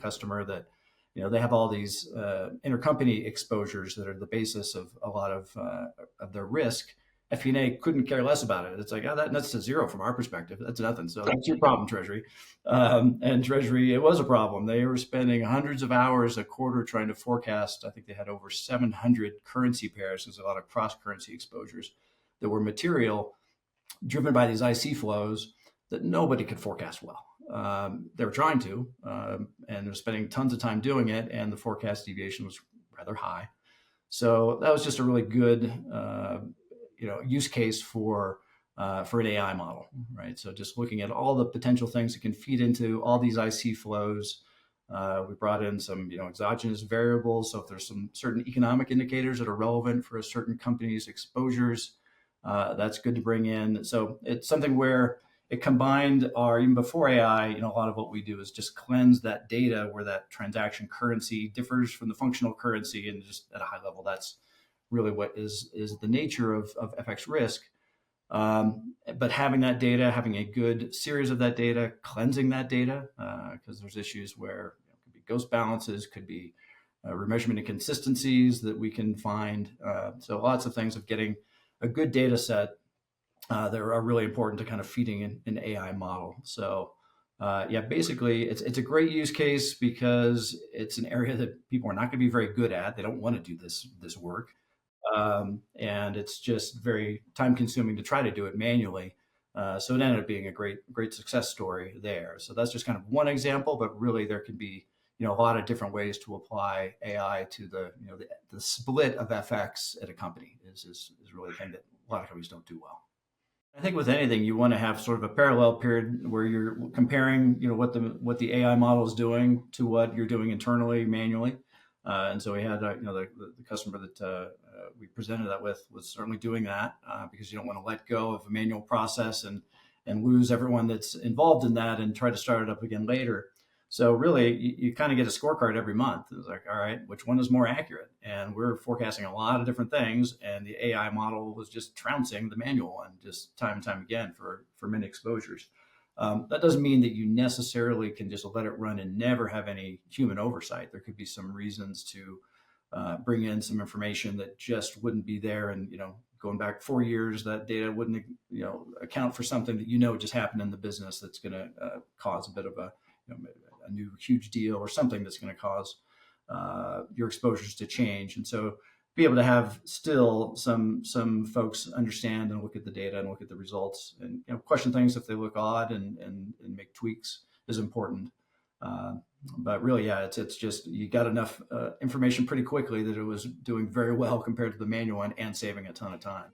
customer that, they have all these intercompany exposures that are the basis of a lot of their risk. FP&A couldn't care less about it. It's like, that's a zero from our perspective. That's nothing. So that's your problem, Treasury. And Treasury, it was a problem. They were spending hundreds of hours a quarter trying to forecast. I think they had over 700 currency pairs. There's a lot of cross-currency exposures that were material, driven by these IC flows that nobody could forecast well. They were trying to, and they're spending tons of time doing it, and the forecast deviation was rather high. So that was just a really good use case for an AI model, right? So just looking at all the potential things that can feed into all these IC flows. We brought in some exogenous variables. So if there's some certain economic indicators that are relevant for a certain company's exposures, that's good to bring in. So it's something where it combined even before AI, a lot of what we do is just cleanse that data where that transaction currency differs from the functional currency, and just at a high level, that's really what is the nature of FX risk. But having that data, having a good series of that data, cleansing that data, because there's issues where it could be ghost balances, could be remeasurement inconsistencies that we can find. So lots of things of getting a good data set that are really important to kind of feeding an AI model. So basically it's a great use case because it's an area that people are not going to be very good at. They don't want to do this work. And it's just very time consuming to try to do it manually. So it ended up being a great success story there. So that's just kind of one example, but really there can be, a lot of different ways to apply AI to the split of FX at a company is really the thing that a lot of companies don't do well. I think with anything, you want to have sort of a parallel period where you're comparing, what the AI model is doing to what you're doing internally, manually. And so we had, the customer that we presented that with was certainly doing that because you don't want to let go of a manual process and lose everyone that's involved in that and try to start it up again later. So really, you kind of get a scorecard every month. It's like, all right, which one is more accurate? And we're forecasting a lot of different things, and the AI model was just trouncing the manual one just time and time again for many exposures. That doesn't mean that you necessarily can just let it run and never have any human oversight. There could be some reasons to bring in some information that just wouldn't be there. And, going back 4 years, that data wouldn't, account for something that, just happened in the business that's going to cause a bit of a new huge deal or something that's going to cause your exposures to change. And so be able to have still some folks understand and look at the data and look at the results and question things if they look odd and make tweaks is important. But really, it's just you got enough information pretty quickly that it was doing very well compared to the manual one and saving a ton of time.